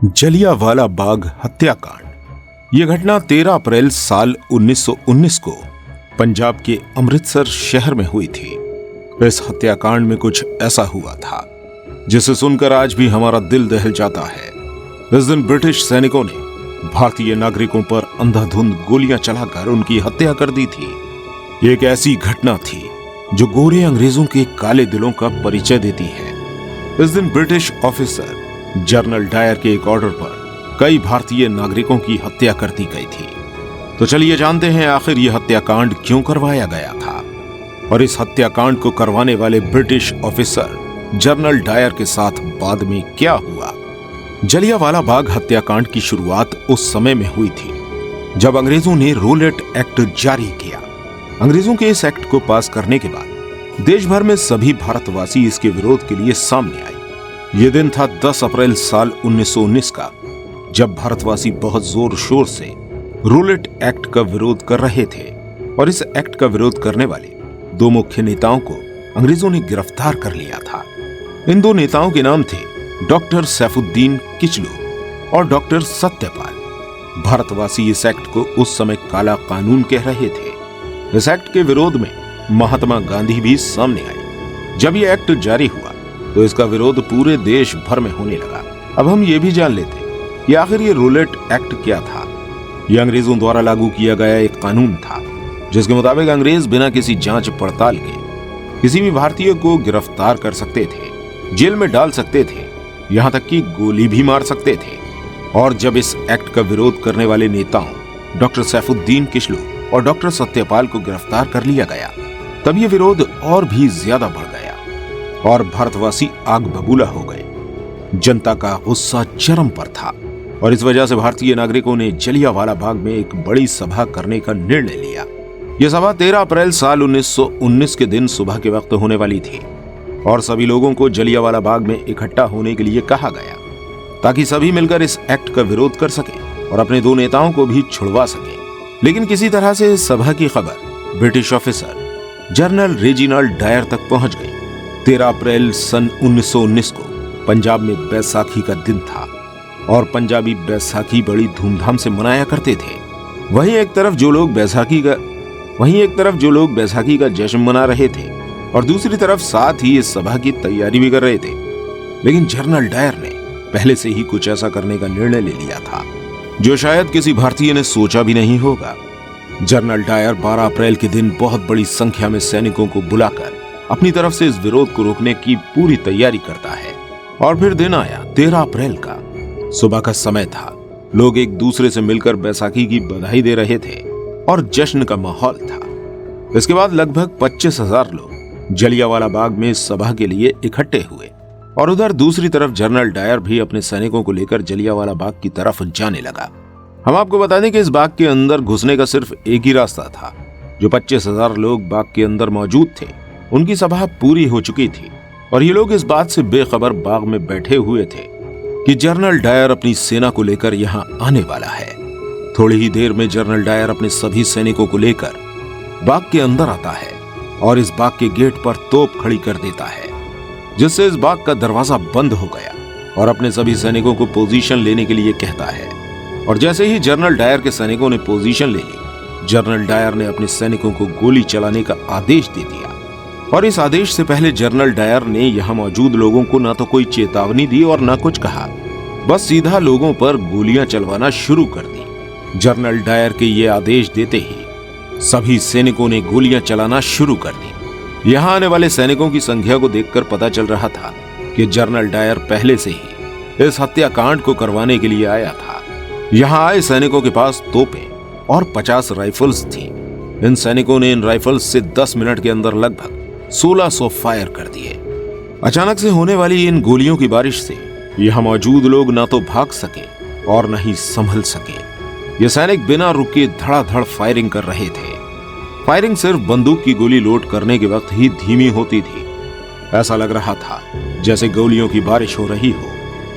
जलियांवाला बाग हत्याकांड। यह घटना 13 अप्रैल साल 1919 को पंजाब के अमृतसर शहर में हुई थी। इस हत्याकांड में कुछ ऐसा हुआ था जिसे सुनकर आज भी हमारा दिल दहल जाता है। इस दिन ब्रिटिश सैनिकों ने भारतीय नागरिकों पर अंधाधुंध गोलियां चलाकर उनकी हत्या कर दी थी। ये एक ऐसी घटना थी जो गोरे अंग्रेजों के काले दिलों का परिचय देती है। इस दिन ब्रिटिश ऑफिसर जनरल डायर के एक ऑर्डर पर कई भारतीय नागरिकों की हत्या कर दी गई थी। तो चलिए जानते हैं आखिर यह हत्याकांड क्यों करवाया गया था और इस हत्याकांड को करवाने वाले ब्रिटिश ऑफिसर जनरल डायर के साथ बाद में क्या हुआ। जलियांवाला बाग हत्याकांड की शुरुआत उस समय में हुई थी जब अंग्रेजों ने रोलेट एक्ट जारी किया। अंग्रेजों के इस एक्ट को पास करने के बाद देश भर में सभी भारतवासी इसके विरोध के लिए सामने आए। यह दिन था 10 अप्रैल साल 1919 का, जब भारतवासी बहुत जोर शोर से रोलेट एक्ट का विरोध कर रहे थे और इस एक्ट का विरोध करने वाले दो मुख्य नेताओं को अंग्रेजों ने गिरफ्तार कर लिया था। इन दो नेताओं के नाम थे डॉक्टर सैफुद्दीन किचलू और डॉक्टर सत्यपाल। भारतवासी इस एक्ट को उस समय काला कानून कह रहे थे। इस एक्ट के विरोध में महात्मा गांधी भी सामने आए। जब यह एक्ट जारी हुआ तो इसका विरोध पूरे देश भर में होने लगा। अब हम ये भी जान लेते कि आखिर ये रोलेट एक्ट क्या था। यह अंग्रेजों द्वारा लागू किया गया एक कानून था जिसके मुताबिक अंग्रेज बिना किसी जांच पड़ताल के किसी भी भारतीय को गिरफ्तार कर सकते थे, जेल में डाल सकते थे, यहां तक कि गोली भी मार सकते थे। और जब इस एक्ट का विरोध करने वाले नेताओं डॉक्टर सैफुद्दीन किचलू और डॉक्टर सत्यपाल को गिरफ्तार कर लिया गया, तब यह विरोध और भी ज्यादा बढ़ गया और भारतवासी आग बबूला हो गए। जनता का गुस्सा चरम पर था और इस वजह से भारतीय नागरिकों ने जलियांवाला बाग में एक बड़ी सभा करने का निर्णय लिया। यह सभा 13 अप्रैल साल 1919 के दिन सुबह के वक्त होने वाली थी और सभी लोगों को जलियांवाला बाग में इकट्ठा होने के लिए कहा गया ताकि सभी मिलकर इस एक्ट का विरोध कर सके और अपने दो नेताओं को भी छुड़वा सके। लेकिन किसी तरह से इस सभा की खबर British officer general Reginald Dyer तक पहुंच गई। 13 अप्रैल सन 1919 को पंजाब में बैसाखी का दिन था और पंजाबी बैसाखी बड़ी धूमधाम से मनाया करते थे। वहीं एक तरफ जो लोग बैसाखी का जश्न मना रहे थे और दूसरी तरफ साथ ही इस सभा की तैयारी भी कर रहे थे। लेकिन जनरल डायर ने पहले से ही कुछ ऐसा करने का निर्णय ले लिया था जो शायद किसी भारतीय ने सोचा भी नहीं होगा। जनरल डायर 12 अप्रैल के दिन बहुत बड़ी संख्या में सैनिकों को बुलाकर अपनी तरफ से इस विरोध को रोकने की पूरी तैयारी करता है। और फिर दिन आया 13 अप्रैल का। सुबह का समय था। लोग एक दूसरे से मिलकर बैसाखी की बधाई दे रहे थे और जश्न का माहौल था। इसके बाद लगभग 25,000 लोग जलियांवाला बाग में सभा के लिए इकट्ठे हुए और उधर दूसरी तरफ जनरल डायर भी अपने सैनिकों को लेकर जलियांवाला बाग की तरफ जाने लगा। हम आपको बता दें कि इस बाग के अंदर घुसने का सिर्फ एक ही रास्ता था। जो 25,000 लोग बाग के अंदर मौजूद थे उनकी सभा पूरी हो चुकी थी और ये लोग इस बात से बेखबर बाग में बैठे हुए थे कि जनरल डायर अपनी सेना को लेकर यहाँ आने वाला है। थोड़ी ही देर में जनरल डायर अपने सभी सैनिकों को लेकर बाग के अंदर आता है और इस बाग के गेट पर तोप खड़ी कर देता है, जिससे इस बाग का दरवाजा बंद हो गया और अपने सभी सैनिकों को पोजीशन लेने के लिए कहता है। और जैसे ही जनरल डायर के सैनिकों ने पोजीशन ले ली, जनरल डायर ने अपने सैनिकों को गोली चलाने का आदेश दे दिया। और इस आदेश से पहले जनरल डायर ने यहाँ मौजूद लोगों को ना तो कोई चेतावनी दी और ना कुछ कहा, बस सीधा लोगों पर गोलियां चलवाना शुरू कर दी। जनरल डायर के ये आदेश देते ही सभी सैनिकों ने गोलियां चलाना शुरू कर दी। यहाँ आने वाले सैनिकों की संख्या को देखकर पता चल रहा था कि जनरल डायर पहले से ही इस हत्याकांड को करवाने के लिए आया था। यहाँ आए सैनिकों के पास तोपें और 50 राइफल्स थी। इन सैनिकों ने इन राइफल्स से 10 मिनट के अंदर लगभग 1600 फायर कर दिए। अचानक से होने वाली इन गोलियों की बारिश से यहां मौजूद लोग ना तो भाग सके और न ही संभल सके। ये सैनिक बिना रुके धड़ाधड़ फायरिंग कर रहे थे। फायरिंग सिर्फ बंदूक की गोली लोड करने के वक्त ही धीमी होती थी। ऐसा लग रहा था जैसे गोलियों की बारिश हो रही हो।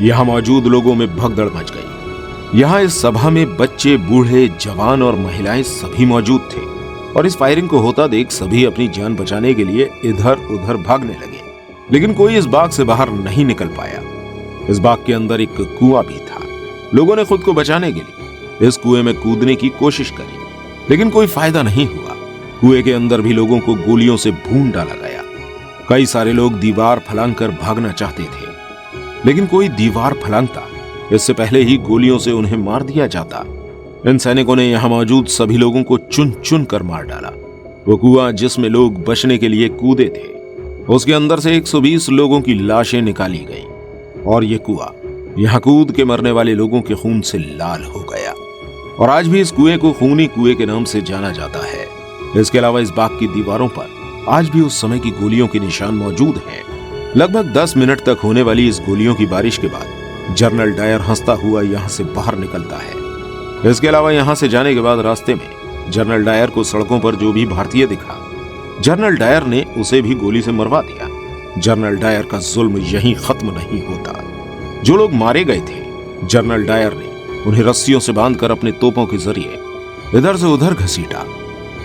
यहां मौजूद लोगों में भगदड़ मच गई। यहां इस सभा में बच्चे, बूढ़े, जवान और महिलाएं सभी मौजूद थे और इस फायरिंग को होता देख सभी अपनी जान बचाने के लिए इधर उधर भागने लगे। लेकिन कोई इस बाग से बाहर नहीं निकल पाया। इस बाग के अंदर एक कुआं भी था लोगों ने खुद को बचाने के लिए इस कुएं में कूदने की कोशिश करी, लेकिन कोई फायदा नहीं हुआ। कुएं के अंदर भी लोगों को गोलियों से भून डाला गया। कई सारे लोग दीवार फलांग कर भागना चाहते थे, लेकिन कोई दीवार फलांगता इससे पहले ही गोलियों से उन्हें मार दिया जाता। इन सैनिकों ने यहां मौजूद सभी लोगों को चुन चुन कर मार डाला। वो कुआं जिसमें लोग बचने के लिए कूदे थे, उसके अंदर से 120 लोगों की लाशें निकाली गईं और ये कुआं यहां कूद के मरने वाले लोगों के खून से लाल हो गया। और आज भी इस कुएं को खूनी कुएं के नाम से जाना जाता है। इसके अलावा इस बाग की दीवारों पर आज भी उस समय की गोलियों के निशान मौजूद हैं। लगभग 10 मिनट तक होने वाली इस गोलियों की बारिश के बाद जनरल डायर हंसता हुआ यहां से बाहर निकलता है। इसके अलावा यहां से जाने के बाद रास्ते में जनरल डायर को सड़कों पर जो भी भारतीय दिखा, जनरल डायर ने उसे भी गोली से मरवा दिया। जनरल डायर का जुल्म यहीं खत्म नहीं होता। जो लोग मारे गए थे, जनरल डायर ने उन्हें रस्सियों से बांधकर अपने तोपों के जरिए इधर से उधर घसीटा।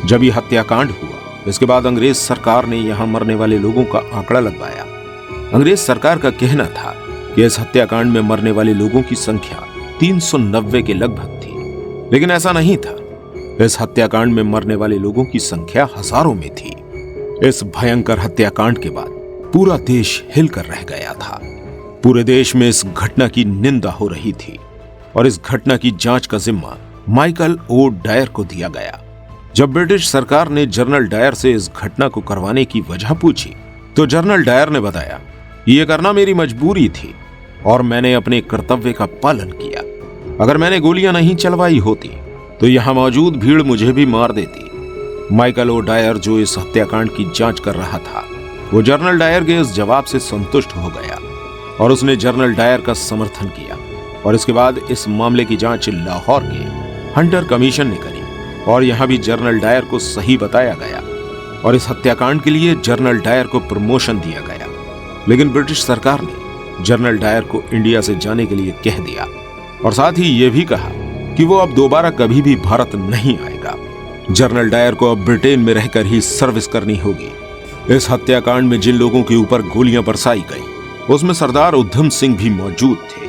जब यह हत्याकांड हुआ, इसके बाद अंग्रेज सरकार ने यहां मरने वाले लोगों का आंकड़ा लगवाया। अंग्रेज सरकार का कहना था कि इस हत्याकांड में मरने वाले लोगों की संख्या 390 के लगभग थी, लेकिन ऐसा नहीं था। इस हत्याकांड में मरने वाले लोगों की संख्या हजारों में थी। इस भयंकर हत्याकांड के बाद पूरा देश हिलकर रह गया था। पूरे देश में इस घटना की निंदा हो रही थी और इस घटना की जांच का जिम्मा माइकल ओ डायर को दिया गया। जब ब्रिटिश सरकार ने जनरल डायर से इस घटना को करवाने की वजह पूछी, तो जनरल डायर ने बताया, यह करना मेरी मजबूरी थी और मैंने अपने कर्तव्य का पालन किया। अगर मैंने गोलियां नहीं चलवाई होती तो यहां मौजूद भीड़ मुझे भी मार देती। माइकल ओ डायर, जो इस हत्याकांड की जांच कर रहा था, वो जनरल डायर के इस जवाब से संतुष्ट हो गया और उसने जनरल डायर का समर्थन किया। और इसके बाद इस मामले की जांच लाहौर के हंटर कमीशन ने करी और यहां भी जनरल डायर को सही बताया गया और इस हत्याकांड के लिए जनरल डायर को प्रमोशन दिया गया। लेकिन ब्रिटिश सरकार ने जनरल डायर को इंडिया से जाने के लिए कह दिया और साथ ही यह भी कहा कि वो अब दोबारा कभी भी भारत नहीं आएगा। जनरल डायर को अब ब्रिटेन में रहकर ही सर्विस करनी होगी। इस हत्याकांड में जिन लोगों के ऊपर गोलियां बरसाई गई, उसमें सरदार उधम सिंह भी मौजूद थे,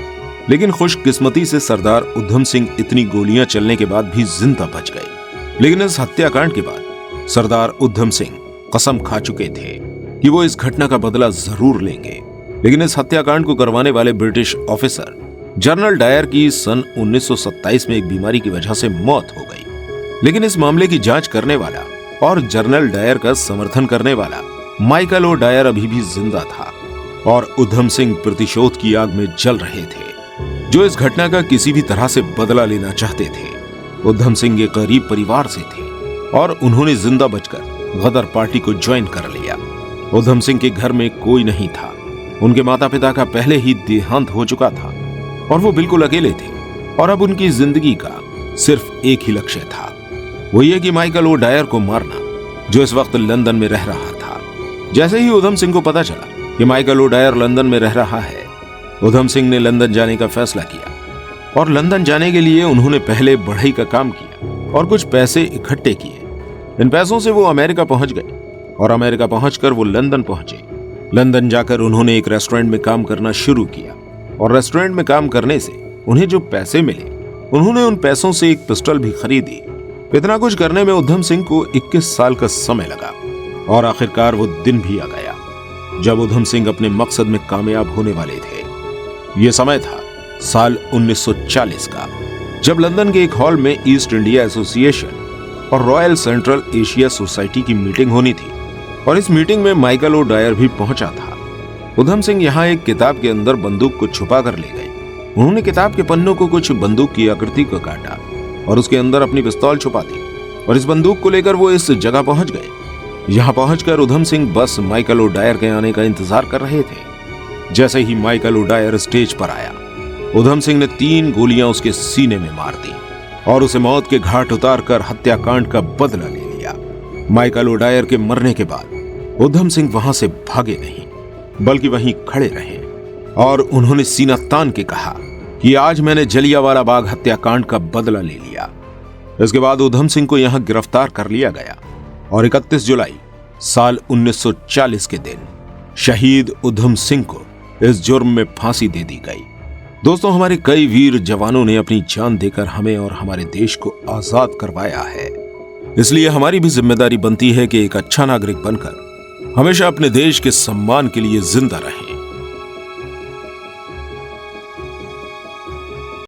लेकिन खुशकिस्मती से सरदार उधम सिंह इतनी गोलियां चलने के बाद भी जिंदा बच गए। लेकिन इस हत्याकांड के बाद सरदार उधम सिंह कसम खा चुके थे कि वो इस घटना का बदला जरूर लेंगे। लेकिन इस हत्याकांड को करवाने वाले ब्रिटिश ऑफिसर जनरल डायर की सन 1927 में एक बीमारी की वजह से मौत हो गई। लेकिन इस मामले की जांच करने वाला और जनरल डायर का समर्थन करने वाला माइकल ओ डायर अभी भी जिंदा था और उधम सिंह प्रतिशोध की आग में जल रहे थे, जो इस घटना का किसी भी तरह से बदला लेना चाहते थे। उधम सिंह एक गरीब परिवार से थे और उन्होंने जिंदा बचकर गदर पार्टी को ज्वाइन कर लिया। उधम सिंह के घर में कोई नहीं था। उनके माता पिता का पहले ही देहांत हो चुका था और वो बिल्कुल अकेले थे और अब उनकी जिंदगी का सिर्फ एक ही लक्ष्य था, वो ये कि माइकल ओ डायर को मारना, जो इस वक्त लंदन में रह रहा था। जैसे ही उधम सिंह को पता चला कि माइकल ओ डायर लंदन में रह रहा है, उधम सिंह ने लंदन जाने का फैसला किया और लंदन जाने के लिए उन्होंने पहले बढ़ई का काम किया और कुछ पैसे इकट्ठे किए। इन पैसों से वो अमेरिका पहुंच गए और अमेरिका पहुंचकर वो लंदन पहुंचे। लंदन जाकर उन्होंने एक रेस्टोरेंट में काम करना शुरू किया और रेस्टोरेंट में काम करने से उन्हें जो पैसे मिले, उन्होंने उन पैसों से एक पिस्टल भी खरीदी। इतना कुछ करने में उधम सिंह को 21 साल का समय लगा और आखिरकार वो दिन भी आ गया जब उधम सिंह अपने मकसद में कामयाब होने वाले थे। यह समय था साल 1940 का, जब लंदन के एक हॉल में ईस्ट इंडिया एसोसिएशन और रॉयल सेंट्रल एशिया सोसाइटी की मीटिंग होनी थी और इस मीटिंग में माइकल ओ डायर भी पहुंचा था। उधम सिंह यहां एक किताब के अंदर बंदूक को छुपा कर ले गए। उन्होंने किताब के पन्नों को कुछ बंदूक की आकृति को काटा और उसके अंदर अपनी पिस्तौल छुपा दी और इस बंदूक को लेकर वो इस जगह पहुंच गए। यहां पहुंचकर उधम सिंह बस माइकल ओ डायर के आने का इंतजार कर रहे थे। जैसे ही माइकल ओ डायर स्टेज पर आया, उधम सिंह ने 3 गोलियां उसके सीने में मार दी और उसे मौत के घाट उतारकर हत्याकांड का बदला ले लिया। माइकल ओ डायर के मरने के बाद उधम सिंह वहां से भागे नहीं, बल्कि वहीं खड़े रहे और उन्होंने सीना तान के कहा कि आज मैंने जलियांवाला बाग हत्याकांड का बदला ले लिया। इसके बाद उधम सिंह को यहां गिरफ्तार कर लिया गया और 31 जुलाई साल 1940 के दिन शहीद उधम सिंह को इस जुर्म में फांसी दे दी गई, दोस्तों, हमारे कई वीर जवानों ने अपनी जान देकर हमें और हमारे देश को आजाद करवाया है। इसलिए हमारी भी जिम्मेदारी बनती है कि एक अच्छा नागरिक बनकर हमेशा अपने देश के सम्मान के लिए जिंदा रहें।